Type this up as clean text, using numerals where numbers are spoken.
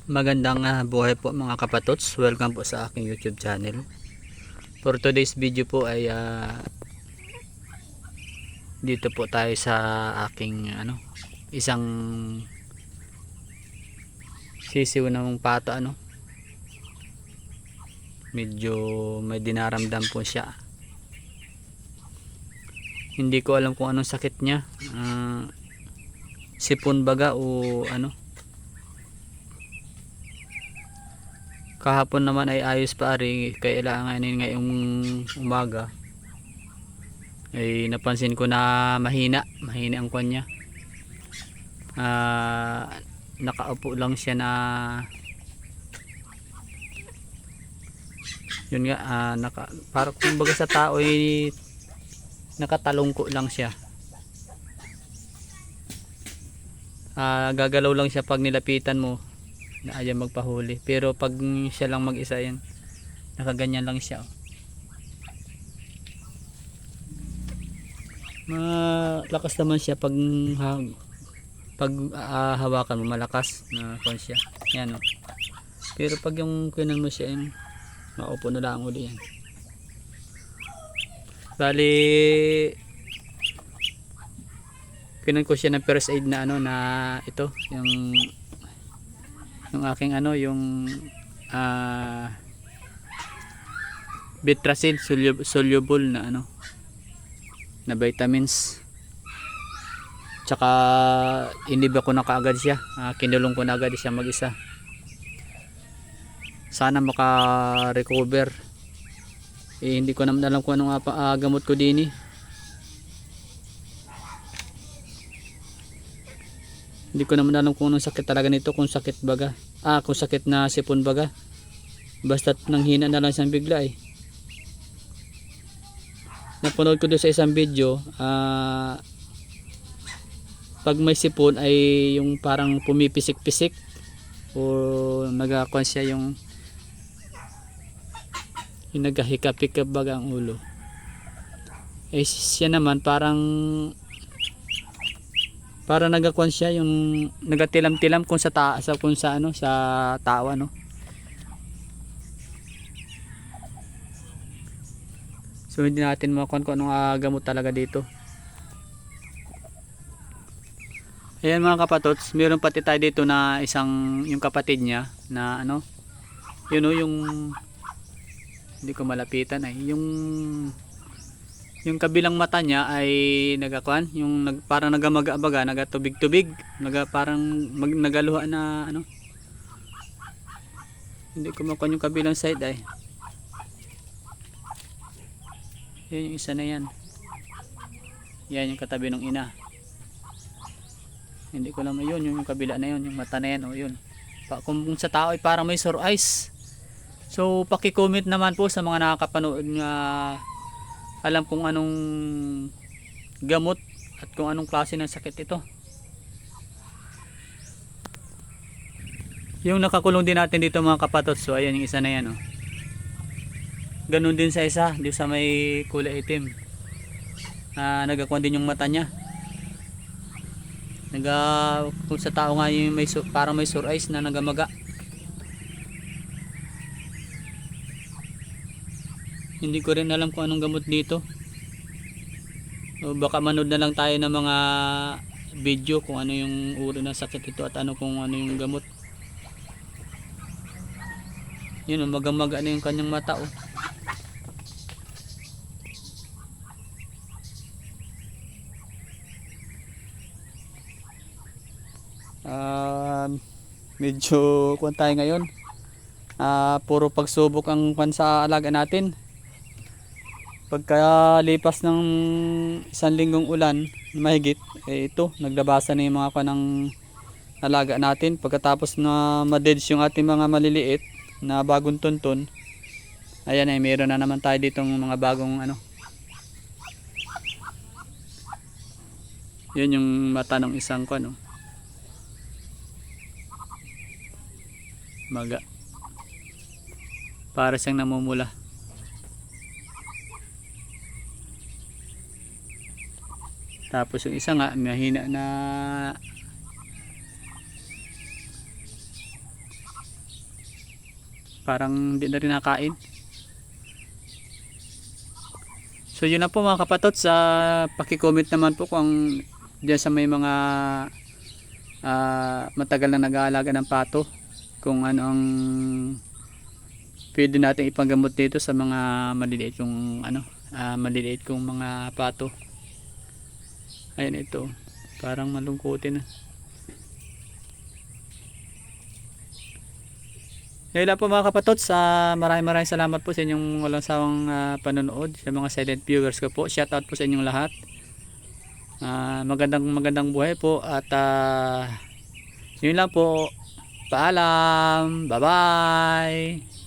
Magandang buhay po mga kapatots. Welcome po sa aking YouTube channel. For today's video po ay dito po tayo sa aking isang sisiw ng pato medyo may dinaramdam po siya. Hindi ko alam kung anong sakit niya. Sipon baga o kahapon naman ay ayos pa rin, kailanganin ngayong umaga ay napansin ko na mahina ang kanya. Nakaupo lang siya na yun nga, parang kumbaga sa tao ay nakatalungko lang siya. Gagalaw lang siya pag nilapitan mo na ayaw magpahuli, pero pag siya lang mag-isa yan, nakaganyan lang siya. Malakas naman siya pag hawakan mo, malakas na kon siya yan pero pag yung kinan mo siya yan, maupo na lang uli yan. Bali kinan ko siya ng first aid na na ito yung aking yung Bitracil soluble na na vitamins, tsaka iniba ko na kaagad siya. Kinulong ko na agad siya mag-isa, sana maka recover. Hindi ko naman alam kung anong gamot ko din Hindi ko naman alam kung anong sakit talaga nito, kung sakit baga, kung sakit na sipon baga, basta nanghina na lang siyang bigla Napanood ko doon sa isang video, pag may sipon ay yung parang pumipisik-pisik o nagakon siya yung naghahikap-hikap baga ang ulo. Siya naman parang nagakon siya yung nagatilam-tilam kung sa sa tao So hindi natin makon kung anong gamot talaga dito. Ayan mga kapatots, meron pati tayo dito na yung kapatid niya na yung hindi ko malapitan yung kabilang mata niya ay nagakuan, yung parang nagamaga-baga, nagatubig-tubig, parang nagaluha na hindi ko makuha yung kabilang side Yan yung isa na yan yung katabi ng ina. Hindi ko lang yun yung kabila na yun, yung mata na yan yun. Kung sa tao ay parang may sore eyes. So paki-comment naman po sa mga nakakapanood nga alam kung anong gamot at kung anong klase ng sakit ito. Yung nakakulong din natin dito mga kapatots, so ayan yung isa na yan ganun din sa isa, di sa may kulay itim. Nagakuan din yung mata niya. Kung sa tao nga yung parang may sore eyes na nagamaga. Hindi ko rin alam kung anong gamot dito. O baka manood na lang tayo ng mga video kung ano yung uri ng sakit ito at kung ano yung gamot. Yun, magamaga na yung kanyang mata medyo kuwan tayo ngayon, puro pagsubok ang sa alaga natin. Pagkalipas ng isang linggong ulan mahigit, ito naglabasa na yung mga kanang alaga natin. Pagkatapos na ma-deads yung ating mga maliliit na bagong tunton, ayan meron na naman tayo ditong mga bagong yun yung mata ng isang maga, para siyang namumula. Tapos yung isa nga mahina na parang hindi na rin nakain. So yun na po mga kapatot, sa paki-comment naman po kung diyan sa may mga matagal na nag-aalaga ng pato, kung ano ang pwede natin ipanggamot dito sa mga maliliit kong maliliit kong mga pato. Ayan, ito parang malungkutin na. Ngayon lang po mga kapatot, maraming salamat po sa inyong walang sawang panonood, sa mga silent viewers ko po. Shout out po sa inyong lahat. Magandang buhay po at yun lang po. Paalam. Bye bye.